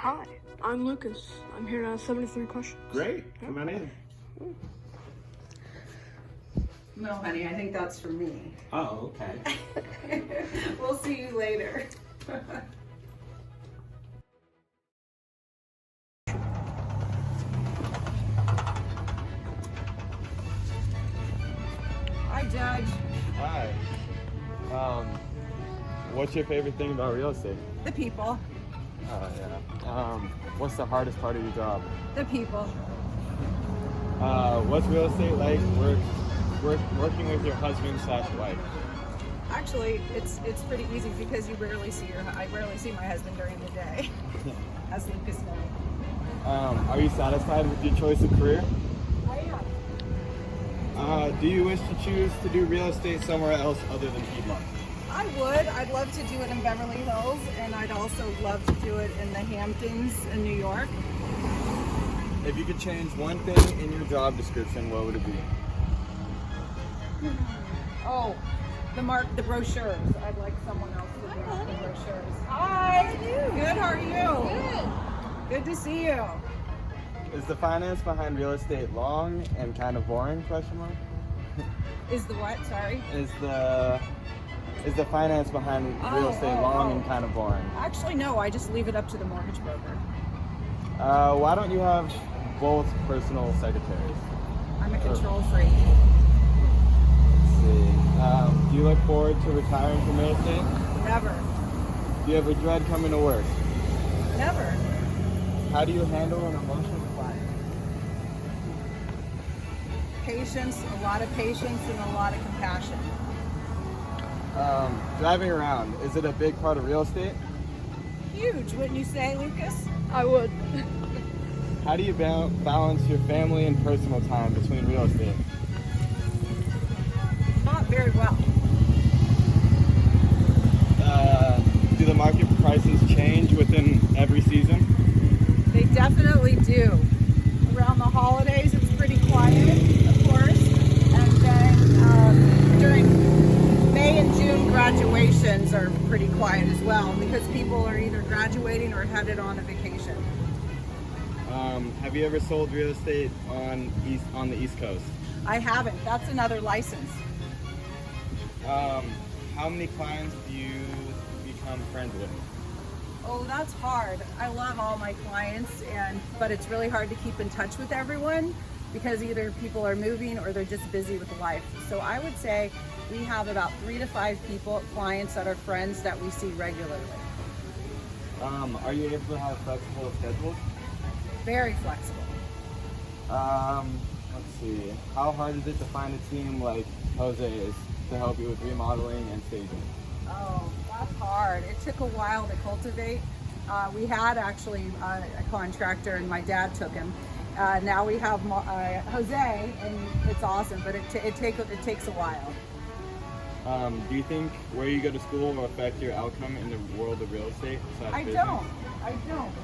Hi, I'm Lucas. I'm here to ask 73 questions. Great, come on in. No, honey, I think that's for me. Oh, okay. We'll see you later. Hi, Judge. Hi. What's your favorite thing about real estate? The people. Yeah. What's the hardest part of your job? The people. What's real estate like working with your husband/wife? Actually, it's pretty easy because I rarely see my husband during the day, as Lucas knows. Are you satisfied with your choice of career? I am. Do you wish to choose to do real estate somewhere else other than Piedmont? I would. I'd love to do it in Beverly Hills, and I'd also love to do it in the Hamptons in New York. If you could change one thing in your job description, what would it be? Oh, the brochures. I'd like someone else to do the brochures. Hi. Good. How are you? Good to see you. Is the finance behind real estate long and kind of boring? Question mark. Is the what? Sorry. Is the finance behind real estate long and kind of boring? Actually, no. I just leave it up to the mortgage broker. Why don't you have both personal secretaries? I'm a control freak. Let's see. Do you look forward to retiring from real estate? Never. Do you ever dread coming to work? Never. How do you handle an emotional client? Patience, a lot of patience, and a lot of compassion. Driving around, is it a big part of real estate? Huge, wouldn't you say, Lucas? I would. How do you balance your family and personal time between real estate? Not very well. Do the market prices change within every season? They definitely do. Around the holidays, it's pretty quiet, of course. And then during May and June, graduations are pretty quiet as well because people are either graduating or headed on a vacation. Have you ever sold real estate on the East Coast? I haven't. That's another license. How many clients do you become friends with? Oh, that's hard. I love all my clients, but it's really hard to keep in touch with everyone because either people are moving or they're just busy with life. So I would say we have about 3 to 5 clients that are friends that we see regularly. Are you able to have flexible schedules? Very flexible. Let's see. How hard is it to find a team like Jose's to help you with remodeling and staging? Oh, that's hard. It took a while to cultivate. We had actually a contractor, and my dad took him. Now we have Jose, and it's awesome, but it takes a while. Do you think where you go to school will affect your outcome in the world of real estate? I don't.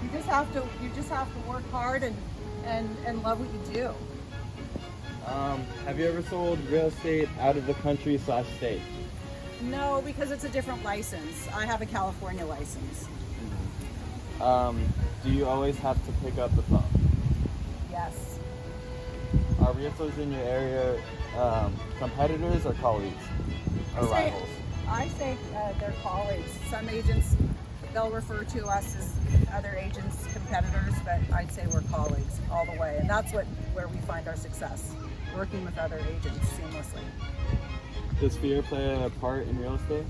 You just have to work hard and love what you do. Have you ever sold real estate out of the country/state? No, because it's a different license. I have a California license. Do you always have to pick up the phone? Yes. Are realtors in your area competitors or colleagues? Or rivals? I say they're colleagues. Some agents, they'll refer to us as other agents, competitors, but I'd say we're colleagues all the way. And that's where we find our success, working with other agents seamlessly. Does fear play a part in real estate?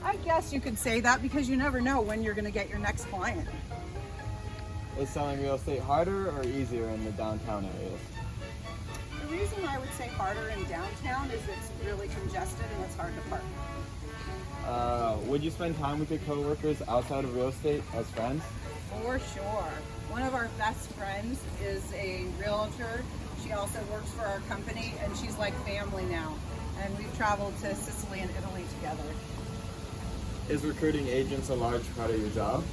I guess you could say that because you never know when you're going to get your next client. Is selling real estate harder or easier in the downtown areas? The reason I would say harder in downtown is it's really congested and it's hard to park. Would you spend time with your coworkers outside of real estate as friends? For sure. One of our best friends is a realtor. She also works for our company, and she's like family now. And we've traveled to Sicily and Italy together. Is recruiting agents a large part of your job?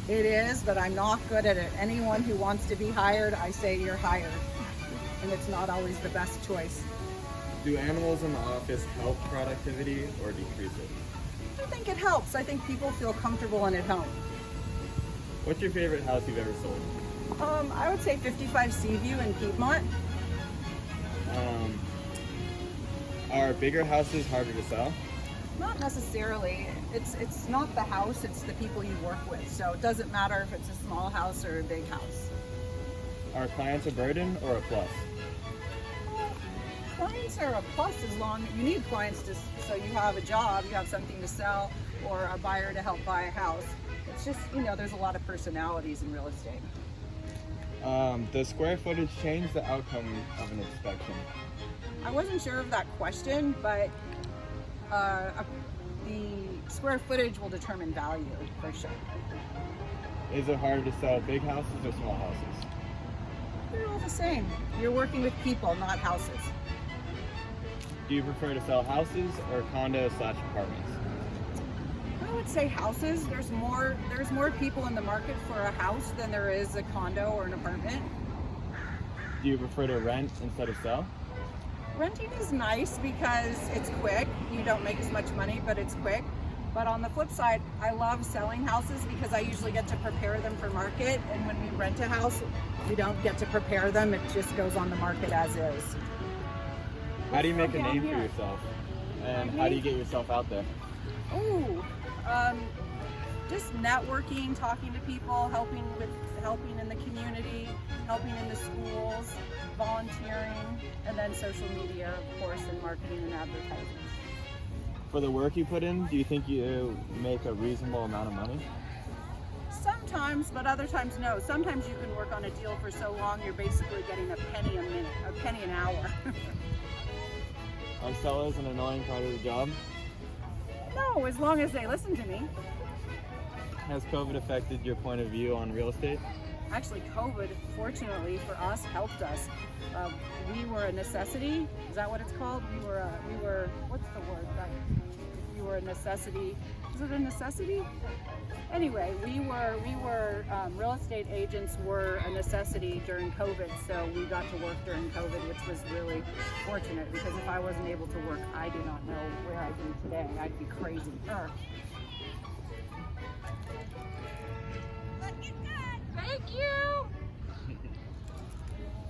It is, but I'm not good at it. Anyone who wants to be hired, I say you're hired. And it's not always the best choice. Do animals in the office help productivity or decrease it? I think it helps. I think people feel comfortable and at home. What's your favorite house you've ever sold? I would say 55 Seaview in Piedmont. Are bigger houses harder to sell? Not necessarily. It's not the house, it's the people you work with. So it doesn't matter if it's a small house or a big house. Are clients a burden or a plus? Clients are a plus as long you need clients to, so you have a job, you have something to sell, or a buyer to help buy a house. It's just, there's a lot of personalities in real estate. Does square footage change the outcome of an inspection? I wasn't sure of that question, but the square footage will determine value for sure. Is it harder to sell big houses or small houses? They're all the same. You're working with people, not houses. Do you prefer to sell houses or condos/apartments? I would say houses. There's more people in the market for a house than there is a condo or an apartment. Do you prefer to rent instead of sell? Renting is nice because it's quick. You don't make as much money, but it's quick. But on the flip side, I love selling houses because I usually get to prepare them for market. And when we rent a house, we don't get to prepare them. It just goes on the market as is. How do you make a name for yourself? And how do you get yourself out there? Ooh, just networking, talking to people, helping in the community, helping in the schools, volunteering, and then social media, of course, and marketing and advertising. For the work you put in, do you think you make a reasonable amount of money? Sometimes, but other times no. Sometimes you can work on a deal for so long you're basically getting a penny a minute, a penny an hour. Are sellers an annoying part of the job? No, as long as they listen to me. Has COVID affected your point of view on real estate? Actually, COVID, fortunately for us, helped us. We were a necessity. Is that what it's called? We were. What's the word? We were a necessity. Is it a necessity? Anyway, we were real estate agents were a necessity during COVID, so we got to work during COVID, which was really fortunate because if I wasn't able to work, I do not know where I'd be today. I'd be crazy. Thank you.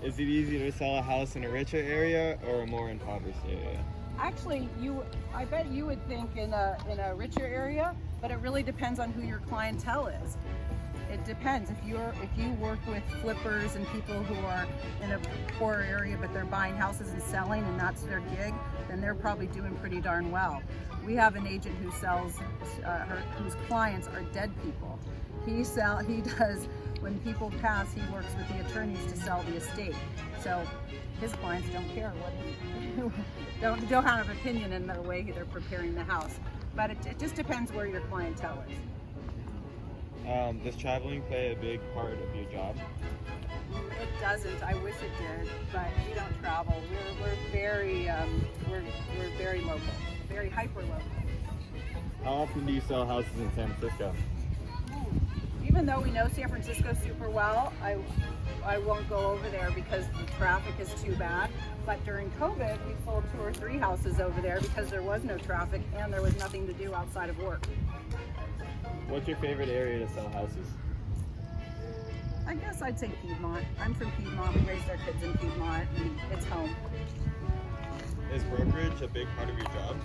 Is it easier to sell a house in a richer area or a more impoverished area? Actually, I bet you would think in a richer area, but it really depends on who your clientele is. It depends. If you work with flippers and people who are in a poor area but they're buying houses and selling and that's their gig, then they're probably doing pretty darn well. We have an agent who sells whose clients are dead people. He does. When people pass, he works with the attorneys to sell the estate. So his clients don't care what don't have an opinion in the way they're preparing the house. But it just depends where your clientele is. Does traveling play a big part of your job? It doesn't. I wish it did, but we don't travel. We're very local, very hyper local. How often do you sell houses in San Francisco? Even though we know San Francisco super well, I won't go over there because the traffic is too bad. But during COVID, we sold 2 or 3 houses over there because there was no traffic and there was nothing to do outside of work. What's your favorite area to sell houses? I guess I'd say Piedmont. I'm from Piedmont. We raised our kids in Piedmont and it's home. Is brokerage a big part of your job?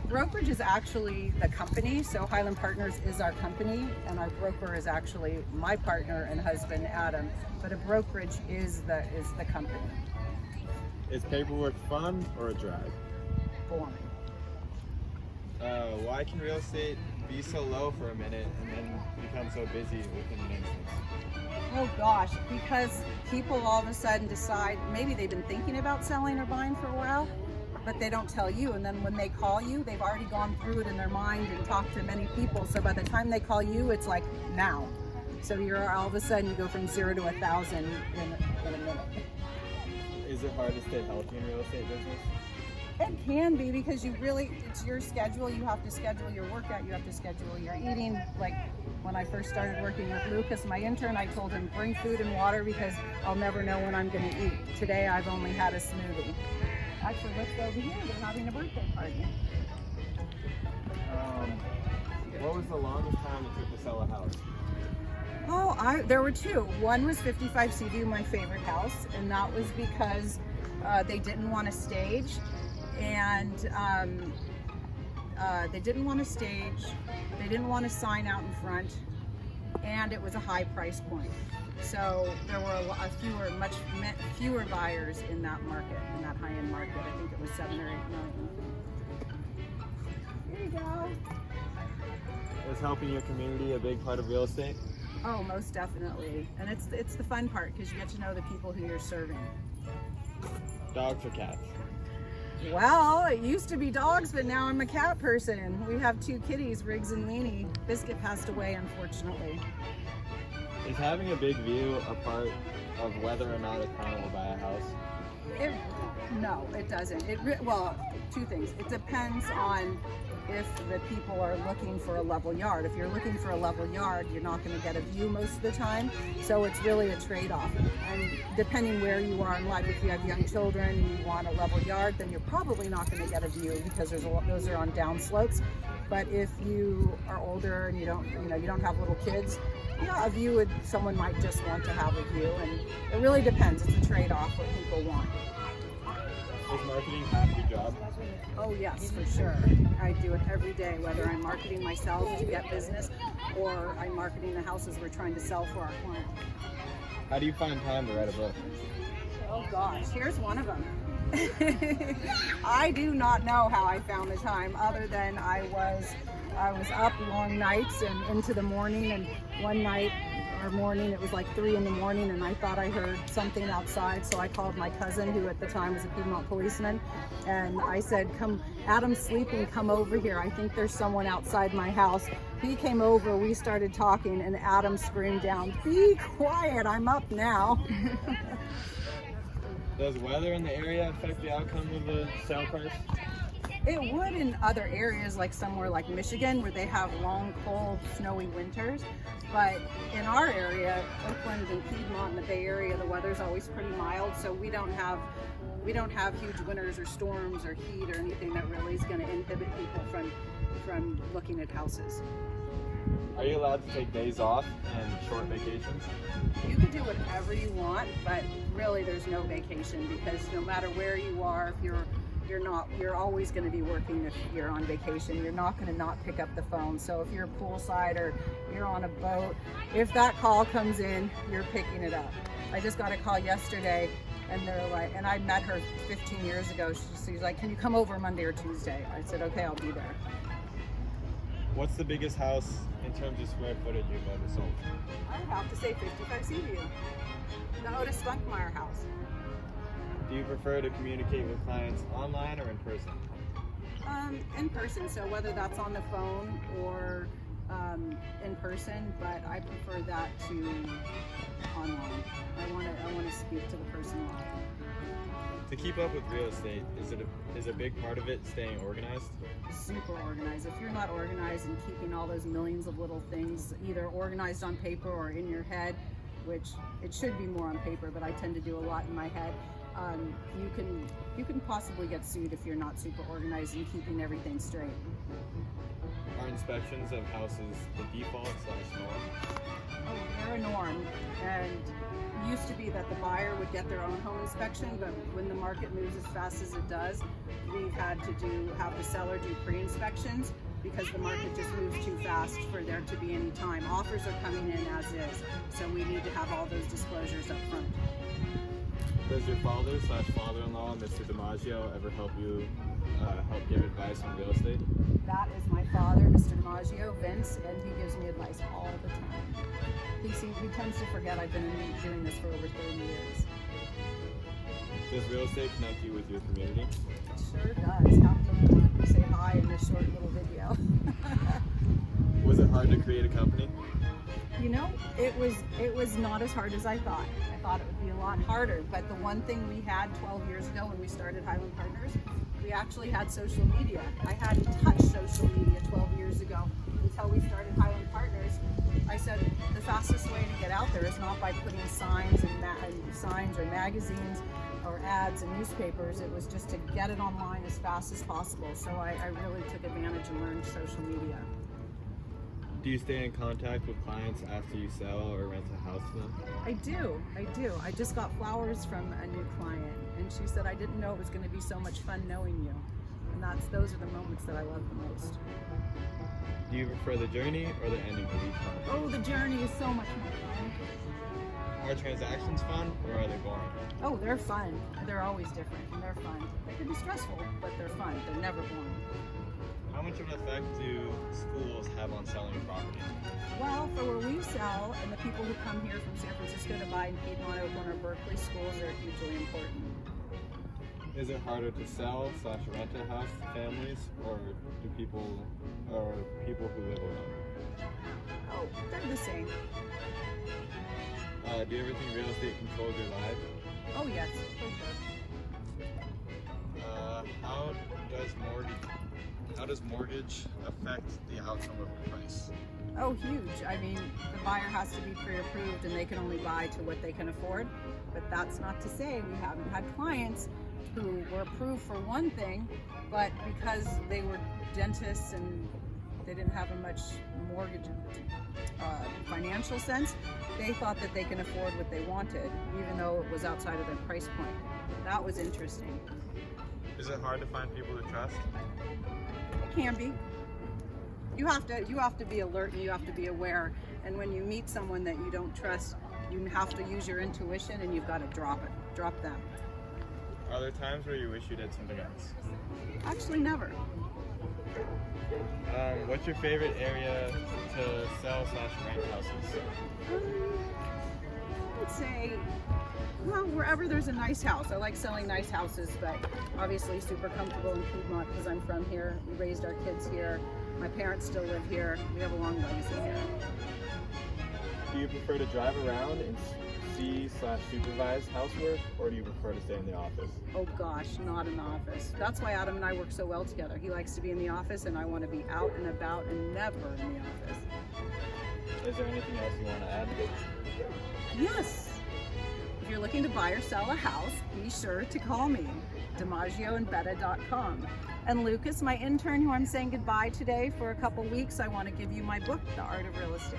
Brokerage is actually the company, so Highland Partners is our company, and our broker is actually my partner and husband, Adam. But a brokerage is the company. Is paperwork fun or a drag? Boring. Why can real estate be so low for a minute and then become so busy within an instant? Oh gosh, because people all of a sudden decide maybe they've been thinking about selling or buying for a while, but they don't tell you, and then when they call you, they've already gone through it in their mind and talked to many people, so by the time they call you, it's like now. So you're all of a sudden, you go from 0 to 1,000 in a minute. Is it hard to stay healthy in real estate business? It can be because it's your schedule, you have to schedule your workout, you have to schedule your eating. Like when I first started working with Lucas, my intern, I told him, bring food and water because I'll never know when I'm gonna eat. Today, I've only had a smoothie. Actually, let's go over here. They're having a birthday party. What was the longest time it took to sell a house? Oh, there were two. One was 55 Seaview, my favorite house, and that was because they didn't want a stage, and they didn't want a sign out in front, and it was a high price point. So there were much fewer buyers in that market, in that high-end market. I think it was 7 or 8 million. Here you go. Is helping your community a big part of real estate? Oh, most definitely. And it's the fun part because you get to know the people who you're serving. Dogs or cats? Well, it used to be dogs, but now I'm a cat person. We have 2 kitties, Riggs and Weenie. Biscuit passed away, unfortunately. Is having a big view a part of whether or not a client will buy a house? No, it doesn't. Well, 2 things. It depends on if the people are looking for a level yard. If you're looking for a level yard, you're not going to get a view most of the time. So it's really a trade-off. And depending where you are in life, if you have young children and you want a level yard, then you're probably not going to get a view because those are on down slopes. But if you are older and you don't have little kids, yeah, a view someone might just want to have a view, and it really depends. It's a trade-off what people want. Is marketing half your job? Oh yes, for sure. I do it every day, whether I'm marketing myself to get business or I'm marketing the houses we're trying to sell for our client. How do you find time to write a book? Oh gosh, here's one of them. I do not know how I found the time, other than I was up long nights and into the morning, and one night or morning it was like 3 in the morning and I thought I heard something outside, so I called my cousin, who at the time was a Piedmont policeman, and I said, "Come, Adam's sleeping, come over here. I think there's someone outside my house." He came over, we started talking, and Adam screamed down, "Be quiet, I'm up now." Does weather in the area affect the outcome of the sale price? It would in other areas, like somewhere like Michigan, where they have long, cold, snowy winters. But in our area, Oakland and Piedmont and the Bay Area, the weather's always pretty mild, so we don't have huge winters or storms or heat or anything that really is going to inhibit people from looking at houses. Are you allowed to take days off and short vacations? You can do whatever you want, but really there's no vacation, because no matter where you are, if you're always going to be working. If you're on vacation, you're not going to not pick up the phone. So if you're poolside or you're on a boat, if that call comes in, you're picking it up. I just got a call yesterday, and they're like, and I met her 15 years ago. She's like, "Can you come over Monday or Tuesday?" I said, "Okay, I'll be there." What's the biggest house in terms of square footage you've ever sold? I would have to say 55 Seaview, the Otis Spunkmeyer house. Do you prefer to communicate with clients online or in person? In person, so whether that's on the phone or in person, but I prefer that to online. I want to speak to the person live. To keep up with real estate, is a big part of it staying organized? Super organized. If you're not organized and keeping all those millions of little things either organized on paper or in your head, which it should be more on paper, but I tend to do a lot in my head, you can possibly get sued if you're not super organized and keeping everything straight. Are inspections of houses the default/norm? Oh, they're a norm, and it used to be that the buyer would get their own home inspection, but when the market moves as fast as it does, we've had to have the seller do pre-inspections, because the market just moves too fast for there to be any time. Offers are coming in as is, so we need to have all those disclosures up front. Does your father/father-in-law, Mr. DiMaggio, ever help you help give advice on real estate? That is my father, Mr. DiMaggio, Vince, and he gives me advice all the time. He tends to forget I've been doing this for over 30 years. Does real estate connect you with your community? It sure does. Have to say hi in this short little video. Was it hard to create a company? You know, it was not as hard as I thought. I thought it would be a lot harder, but the one thing we had 12 years ago when we started Highland Partners, we actually had social media. I hadn't touched social media 12 years ago until we started Highland Partners. I said the fastest way to get out there is not by putting signs or magazines or ads and newspapers. It was just to get it online as fast as possible. So I really took advantage and learned social media. Do you stay in contact with clients after you sell or rent a house to them? I do. I just got flowers from a new client, and she said, I didn't know it was going to be so much fun knowing you. And those are the moments that I love the most. Do you prefer the journey or the ending of each contract? Oh, the journey is so much more fun. Are transactions fun or are they boring? Oh, they're fun. They're always different, and they're fun. They can be stressful, but they're fun. They're never boring. How much of an effect do schools have on selling property? Well, for where we sell, and the people who come here from San Francisco to buy in Piedmont, Oakland, or Berkeley, schools are hugely important. Is it harder to sell / rent a house to families, or do people who live alone? Oh, they're the same. Do you ever think real estate controls your life? Oh yes, for sure. How does mortgage affect the outcome of the price? Oh, huge. I mean, the buyer has to be pre-approved and they can only buy to what they can afford. But that's not to say we haven't had clients who were approved for one thing, but because they were dentists and they didn't have a much mortgage financial sense, they thought that they can afford what they wanted, even though it was outside of their price point. That was interesting. Is it hard to find people to trust? It can be. You have to be alert and you have to be aware. And when you meet someone that you don't trust, you have to use your intuition and you've got to drop them. Are there times where you wish you did something else? Actually, never. What's your favorite area to sell / rent houses? I would say, well, wherever there's a nice house. I like selling nice houses, but obviously super comfortable in Piedmont because I'm from here. We raised our kids here. My parents still live here. We have a long legacy here. Do you prefer to drive around and see / supervise housework, or do you prefer to stay in the office? Oh gosh, not in the office. That's why Adam and I work so well together. He likes to be in the office and I want to be out and about and never in the office. Is there anything else you want to add? Yes. If you're looking to buy or sell a house, be sure to call me, DiMaggio and Betta.com. And Lucas, my intern who I'm saying goodbye today for a couple weeks, I want to give you my book, The Art of Real Estate.